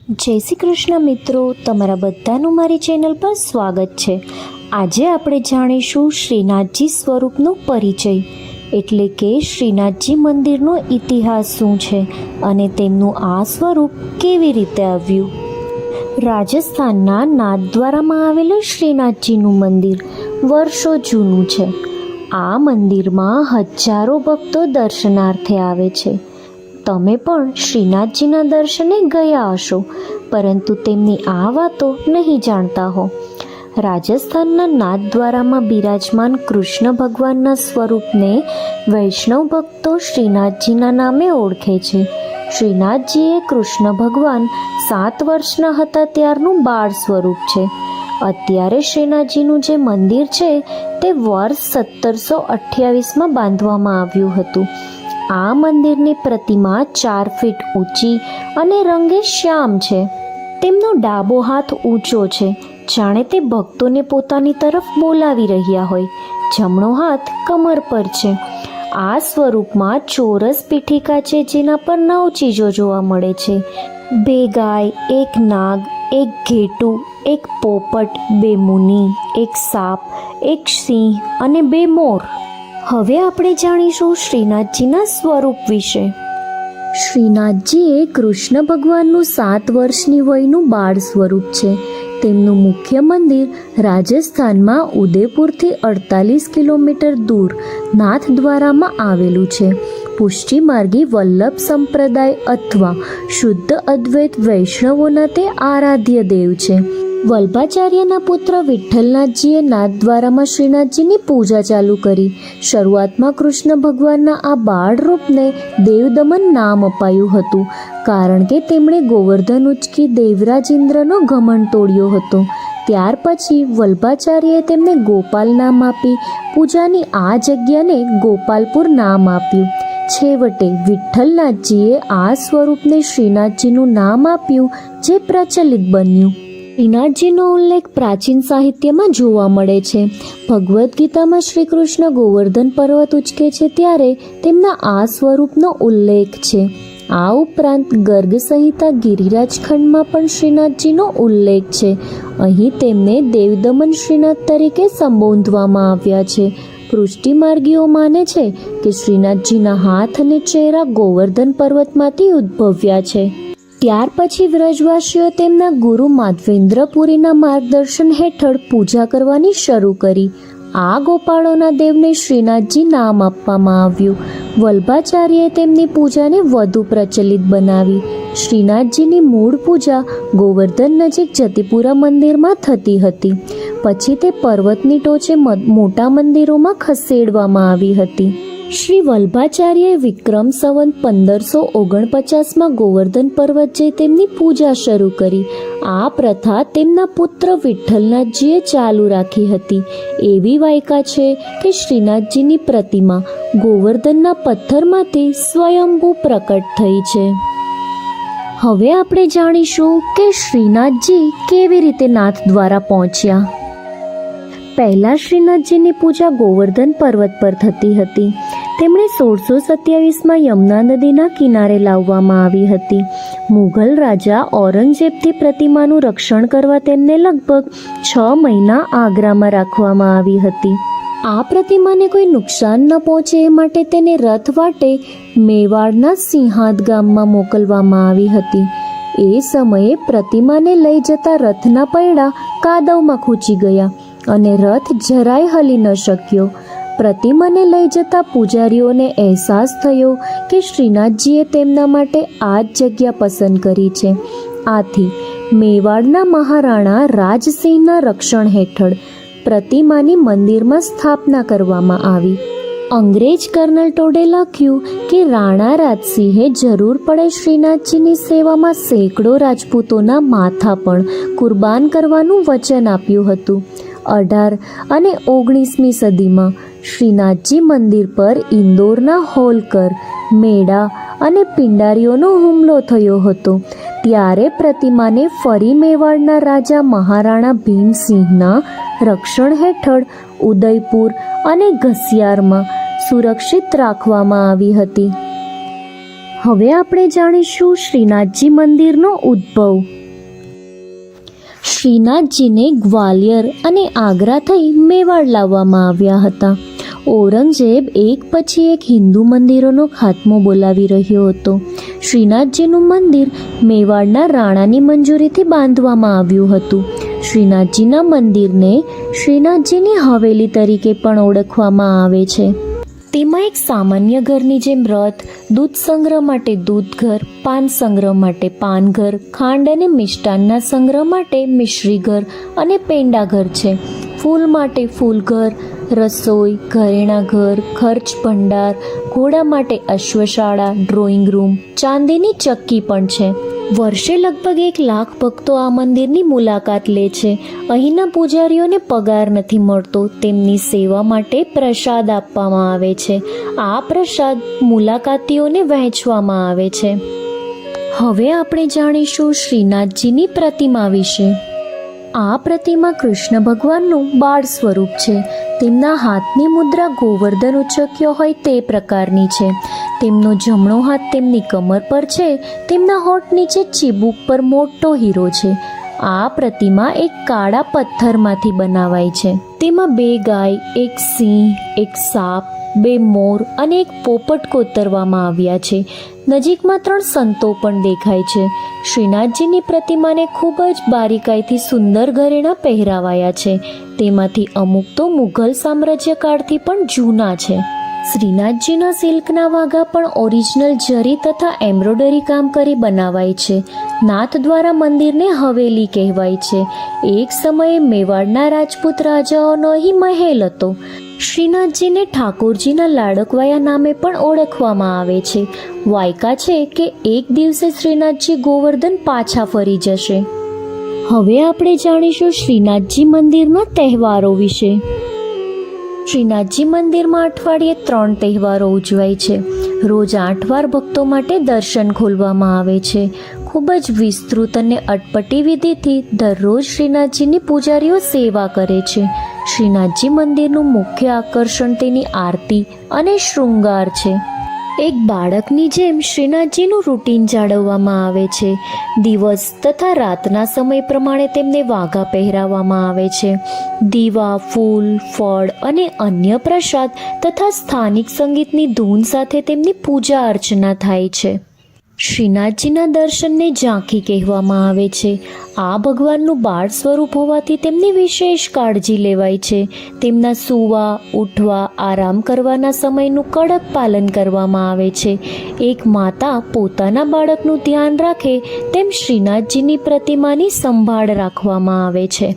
જય શ્રી કૃષ્ણ મિત્રો, તમારા બધાનું મારી ચેનલ પર સ્વાગત છે। આજે આપણે જાણીશું શ્રીનાથજી સ્વરૂપનો પરિચય, એટલે કે શ્રીનાથજી મંદિરનો ઇતિહાસ શું છે અને તેમનું આ સ્વરૂપ કેવી રીતે આવ્યું। રાજસ્થાનના નાથદ્વારામાં આવેલું શ્રીનાથજીનું મંદિર વર્ષો જૂનું છે। આ મંદિરમાં હજારો ભક્તો દર્શનાર્થે આવે છે। તમે પણ શ્રીનાથજીના દર્શને ગયા હશો, પરંતુ તેમની આ વાતો નહીં જાણતા હો। રાજસ્થાનના નાથદ્વારામાં બિરાજમાન કૃષ્ણ ભગવાનના સ્વરૂપને વૈષ્ણવ ભક્તો શ્રીનાથજીના નામે ઓળખે છે। શ્રીનાથજી એ કૃષ્ણ ભગવાન 7 વર્ષના હતા ત્યારનું બાળ સ્વરૂપ છે। અત્યારે શ્રીનાથજીનું જે મંદિર છે તે વર્ષ 1728માં બાંધવામાં આવ્યું હતું। આ મંદિરની પ્રતિમા 4 ફીટ ઊંચી અને રંગે શ્યામ છે। તેમનો ડાબો હાથ ઊંચો છે, જાણે તે ભક્તોને પોતાની તરફ બોલાવી રહ્યા હોય। જમણો હાથ કમર પર છે। આ સ્વરૂપમાં ચોરસ પીઠિકા છે, જેના પર 9 ચીજો જોવા મળે છે। 2 ગાય, 1 નાગ, 1 ઘેટું, 1 પોપટ, 2 મુનિ, 1 સાપ, 1 સિંહ અને 2 મોર। હવે આપણે જાણીશું શ્રીનાથજીના સ્વરૂપ વિશે। શ્રીનાથજી એ કૃષ્ણ ભગવાનનું 7 વર્ષની વયનું બાળ સ્વરૂપ છે। તેમનું મુખ્ય મંદિર રાજસ્થાનમાં ઉદયપુરથી 48 કિલોમીટર દૂર નાથદ્વારામાં આવેલું છે। પુષ્ટિ માર્ગી વલ્લભ સંપ્રદાય અથવા શુદ્ધ અદ્વૈત વૈષ્ણવોના તે આરાધ્ય દેવ છે। વલ્ભાચાર્યના પુત્ર વિઠ્ઠલનાથજીએ નાથદ્વારામાં શ્રીનાથજીની પૂજા ચાલુ કરી। શરૂઆતમાં કૃષ્ણ ભગવાનના આ બાળ રૂપને દેવદમન નામ અપાયું હતું, કારણ કે તેમણે ગોવર્ધન ઉચકી દેવરાજ ઇન્દ્રનો ઘમંડ તોડ્યો હતો। ત્યાર પછી વલ્ભાચાર્યએ તેમને ગોપાલ નામ આપી પૂજાની આ જગ્યાને ગોપાલપુર નામ આપ્યું। છેવટે વિઠ્ઠલનાથજીએ આ સ્વરૂપને શ્રીનાથજીનું નામ આપ્યું, જે પ્રચલિત બન્યું। શ્રીનાથજીનો ઉલ્લેખ પ્રાચીન સાહિત્યમાં જોવા મળે છે। ભગવદ્ ગીતામાં શ્રી કૃષ્ણ ગોવર્ધન પર્વત ઉચકે છે ત્યારે તેમના આ સ્વરૂપનો ઉલ્લેખ છે। આ ઉપરાંત ગર્ગ સંહિતા ગિરિરાજ ખંડમાં પણ શ્રીનાથજીનો ઉલ્લેખ છે। અહીં તેમને દેવદમન શ્રીનાથ તરીકે સંબોધવામાં આવ્યા છે। પુષ્ટિ માર્ગીઓ માને છે કે શ્રીનાથજીના હાથ અને ચહેરા ગોવર્ધન પર્વતમાંથી ઉદ્ભવ્યા છે। ત્યાર પછી વ્રજવાસીઓ તેમના ગુરુ માધવેન્દ્રપુરીના માર્ગદર્શન હેઠળ પૂજા કરવાની શરૂ કરી। આ ગોપાળોના દેવને શ્રીનાથજી નામ આપવામાં આવ્યું। વલ્ભાચાર્યએ તેમની પૂજાને વધુ પ્રચલિત બનાવી। શ્રીનાથજીની મૂળ પૂજા ગોવર્ધન નજીક જતીપુરા મંદિરમાં થતી હતી, પછી તે પર્વતની ટોચે મોટા મંદિરોમાં ખસેડવામાં આવી હતી। શ્રી વલ્ભાચાર્યએ વિક્રમ સંવત 1549માં ગોવર્ધન પર્વત જઈ તેમની પૂજા શરૂ કરી। આ પ્રથા તેમના પુત્ર વિઠ્ઠલનાથજીએ ચાલુ રાખી હતી। એવી વાયકા છે કે શ્રીનાથજીની પ્રતિમા ગોવર્ધનના પથ્થરમાંથી સ્વયંભૂ પ્રકટ થઈ છે। હવે આપણે જાણીશું કે શ્રીનાથજી કેવી રીતે નાથદ્વારા પહોંચ્યા। પહેલા શ્રીનાથજીની પૂજા ગોવર્ધન પર્વત પર થતી હતી। તેમણે 1627માં યમુના નદીના કિનારે લાવવામાં આવી હતી। મુઘલ રાજા ઔરંગઝેબથી પ્રતિમાનું રક્ષણ કરવા તેમને લગભગ 6 મહિના આગ્રામાં રાખવામાં આવી હતી। આ પ્રતિમાને કોઈ નુકસાન ન પહોંચે એ માટે તેને રથ વાટે મેવાડના સિંહાદ ગામમાં મોકલવામાં આવી હતી। એ સમયે પ્રતિમાને લઈ જતા રથના પૈડા કાદવમાં ખૂંચી ગયા અને રથ જરાય હલી ન શક્યો। પ્રતિમાને લઈ જતા પૂજારીઓને અહેસાસ થયો કે શ્રીનાથજીએ તેમના માટે આ જ જગ્યા પસંદ કરી છે। આથી મેવાડના મહારાણા રાજસિંહના રક્ષણ હેઠળ પ્રતિમાની મંદિરમાં સ્થાપના કરવામાં આવી। અંગ્રેજ કર્નલ ટોડે લખ્યું કે રાણા રાજસિંહે જરૂર પડે શ્રીનાથજીની સેવામાં સેંકડો રાજપૂતોના માથા પણ કુરબાન કરવાનું વચન આપ્યું હતું। 18 અને 19મી સદીમાં શ્રીનાથજી મંદિર પર ઇન્દોરના હોલકર, મેડા અને પિંડારીઓનો હુમલો થયો હતો। ત્યારે પ્રતિમાને ફરી મેવાડના રાજા મહારાણા ભીમસિંહના રક્ષણ હેઠળ ઉદયપુર અને ઘસિયારમાં સુરક્ષિત રાખવામાં આવી હતી। હવે આપણે જાણીશું શ્રીનાથજી મંદિરનો ઉદ્ભવ। શ્રીનાથજીને ગ્વાલિયર અને આગ્રા થઈ મેવાડ લાવવામાં આવ્યા હતા. ઔરંગઝેબ એક પછી એક હિન્દુ મંદિરોનો ખાત્મો બોલાવી રહ્યો હતો. શ્રીનાથજીનું મંદિર મેવાડના રાણાની મંજૂરીથી બાંધવામાં આવ્યું હતું. શ્રીનાથજીના મંદિરને શ્રીનાથજીની હવેલી તરીકે પણ ઓળખવામાં આવે છે. તેમાં એક સામાન્ય ઘરની જેમ રથ, દૂધ સંગ્રહ માટે દૂધ ઘર, પાન સંગ્રહ માટે પાન ઘર, ખાંડ અને મિષ્ટાનના સંગ્રહ માટે મિશ્રી ઘર અને પેંડા ઘર છે. ફૂલ માટે ફૂલ ઘર, રસોઈ, ઘરેણા ઘર, ખર્ચ ભંડાર, ઘોડા માટે અશ્વશાળા, ડ્રોઈંગ રૂમ, ચાંદીની ચક્કી પણ છે. વર્ષે લગભગ 1 લાખ ભક્તો આ મંદિરની મુલાકાત લે છે. અહીંના પૂજારીઓને પગાર નથી મળતો. તેમની સેવા માટે પ્રસાદ આપવામાં આવે છે. આ પ્રસાદ મુલાકાતીઓને વહેંચવામાં આવે છે. હવે આપણે જાણીશું શ્રીનાથજીની પ્રતિમા વિશે. આ પ્રતિમા કૃષ્ણ ભગવાનનું બાળ સ્વરૂપ છે. તેમના હાથની મુદ્રા ગોવર્ધન ઉચક્યો હોય તે પ્રકારની છે. તેમનો જમણો હાથ તેમની કમર પર છે. તેમના હોઠ નીચે ચીબુક પર મોટો હીરો છે. આ પ્રતિમા એક કાળા પથ્થરમાંથી બનાવાય છે. તેમાં 2 ગાય, 1 સિંહ, 1 સાપ, 2 મોર અને 1 પોપટ કોતરવામાં આવ્યા છે. નજીકમાં 3 સંતો પણ દેખાય છે. શ્રીનાથજીની પ્રતિમાને ખૂબ જ બારીકાઈથી સુંદર ઘરેણાં પહેરાવાયા છે. તેમાંથી અમુક તો મુઘલ સામ્રાજ્ય કાળથી પણ જૂના છે. શ્રીનાથજીના સિલ્કના વાઘા પણ ઓરિજિનલ જરી તથા એમ્બ્રોડરી કામ કરી બનાવાય છે. નાથદ્વારા મંદિરને હવેલી કહેવાય છે. એક સમયે મેવાડના રાજપૂત રાજાઓનો અહીં મહેલ હતો. શ્રીનાથજીને ઠાકોરજીના લાડકવાયા નામે પણ ઓળખવામાં આવે છે. વાયકા છે કે એક દિવસે શ્રીનાથજી ગોવર્ધન પાછા ફરી જશે. હવે આપણે જાણીશું શ્રીનાથજી મંદિરના તહેવારો વિશે. શ્રીનાથજી મંદિરમાં અઠવાડિયે 3 તહેવારો ઉજવાય છે. રોજ 8 વાર ભક્તો માટે દર્શન ખોલવામાં આવે છે. ખૂબ જ વિસ્તૃત અને અટપટી વિધિથી દરરોજ શ્રીનાથજીની પૂજારીઓ સેવા કરે છે. શ્રીનાથજી મંદિરનું મુખ્ય આકર્ષણ તેની આરતી અને શૃંગાર છે. એક બાળકની જેમ શ્રીનાથજીનું રૂટીન જાળવવામાં આવે છે. દિવસ તથા રાતના સમય પ્રમાણે તેમને વાઘા પહેરાવવામાં આવે છે. દીવા, ફૂલ, ફળ અને અન્ય પ્રસાદ તથા સ્થાનિક સંગીતની ધૂન સાથે તેમની પૂજા અર્ચના થાય છે. શ્રીનાથજીના દર્શનને ઝાંખી કહેવામાં આવે છે. આ ભગવાનનું બાળ સ્વરૂપ હોવાથી તેમની વિશેષ કાળજી લેવાય છે. તેમના સૂવા, ઉઠવા, આરામ કરવાના સમયનું કડક પાલન કરવામાં આવે છે. એક માતા પોતાના બાળકનું ધ્યાન રાખે તેમ શ્રીનાથજીની પ્રતિમાની સંભાળ રાખવામાં આવે છે.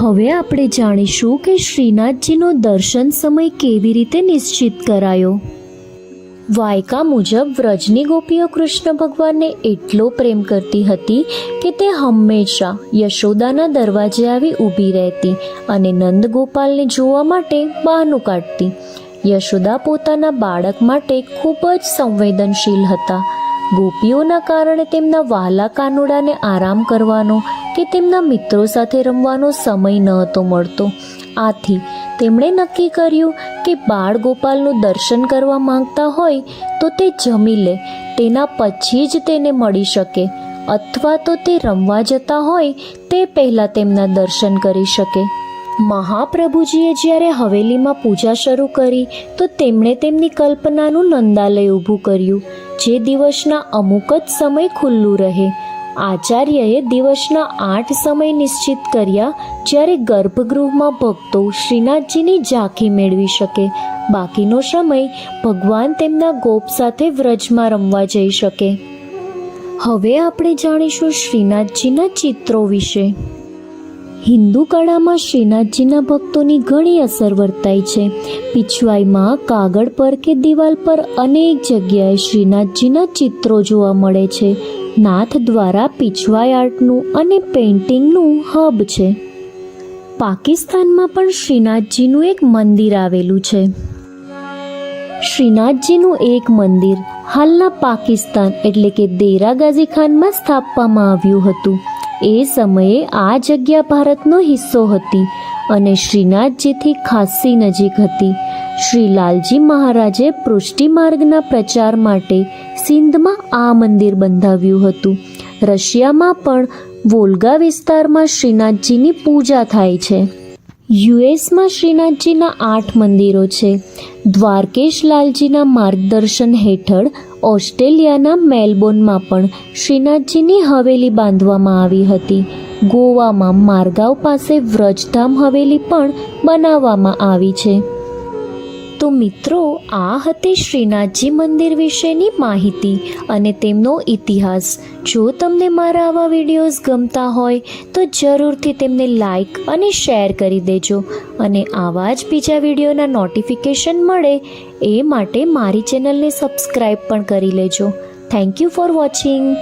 હવે આપણે જાણીશું કે શ્રીનાથજીનો દર્શન સમય કેવી રીતે નિશ્ચિત કરાયો. વાયકા મુજબ વ્રજની ગોપીઓ કૃષ્ણ ભગવાનને એટલો પ્રેમ કરતી હતી કે તે હંમેશા યશોદાના દરવાજે આવી ઊભી રહેતી અને નંદ ગોપાલને જોવા માટે બહાનું કાઢતી. યશોદા પોતાના બાળક માટે ખૂબ જ સંવેદનશીલ હતા. ગોપીઓના કારણે તેમના વહાલા કાનુડાને આરામ કરવાનો કે તેમના મિત્રો સાથે રમવાનો સમય ન હતો મળતો. આથી તેમણે નક્કી કર્યું કે બાળ ગોપાલનું દર્શન કરવા માંગતા હોય તો તે જમી લે, તેના પછી જ તેને મળી શકે, અથવા તો તે રમવા જતા હોય તે પહેલાં તેમના દર્શન કરી શકે. મહાપ્રભુજીએ જ્યારે હવેલીમાં પૂજા શરૂ કરી તો તેમણે તેમની કલ્પનાનું નંદાલય ઊભું કર્યું, જે દિવસના અમુક જ સમય ખુલ્લું રહે. આચાર્યએ દિવસના 8 સમય નિશ્ચિત કર્યા, જ્યારે ગર્ભગૃહમાં ભક્તો શ્રીનાથજીની ઝાંખી મેળવી શકે. બાકીનો સમય ભગવાન તેમના ગોપ સાથે વ્રજમાં રમવા જઈ શકે. હવે આપણે જાણીશું શ્રીનાથજીના ચિત્રો વિશે. હિન્દુ કળામાં શ્રીનાથજીના ભક્તોની ઘણી અસર વર્તાય છે. પીછવાઈમાં, કાગળ પર કે દિવાલ પર અનેક જગ્યાએ શ્રીનાથજીના ચિત્રો જોવા મળે છે. નાથ દ્વારા પીછવાઈ આર્ટનું અને પેઇન્ટિંગનું હબ છે. પાકિસ્તાનમાં પણ શ્રીનાથજીનું એક મંદિર આવેલું છે. શ્રીનાથજીનું એક મંદિર હાલના પાકિસ્તાન એટલે કે દેરા ગાઝી ખાનમાં સ્થાપવામાં આવ્યું હતું. એ સમયે આ જગ્યા ભારતનો હિસ્સો હતી અને શ્રીનાથજીથી ખાસ્સી નજીક હતી. શ્રી લાલજી મહારાજે પૃષ્ટિ માર્ગના પ્રચાર માટે સિંધમાં આ મંદિર બંધાવ્યું હતું. રશિયામાં પણ વોલ્ગા વિસ્તારમાં શ્રીનાથજીની પૂજા થાય છે. યુએસમાં શ્રીનાથજીના 8 મંદિરો છે. દ્વારકેશ લાલજીના માર્ગદર્શન હેઠળ ઓસ્ટ્રેલિયાના મેલબોર્નમાં પણ શ્રીનાથજીની હવેલી બાંધવામાં આવી હતી. ગોવામાં મારગાંવ પાસે વ્રજધામ હવેલી પણ બનાવવામાં આવી છે. તો મિત્રો, આ હતી શ્રીનાથજી મંદિર વિશેની માહિતી અને તેમનો ઇતિહાસ. જો તમને મારા આવા વિડીયોઝ ગમતા હોય તો જરૂરથી તેમને લાઈક અને શેર કરી દેજો અને આવા જ બીજા વિડીયોના નોટિફિકેશન મળે એ માટે મારી ચેનલને સબસ્ક્રાઈબ પણ કરી લેજો. Thank you for watching.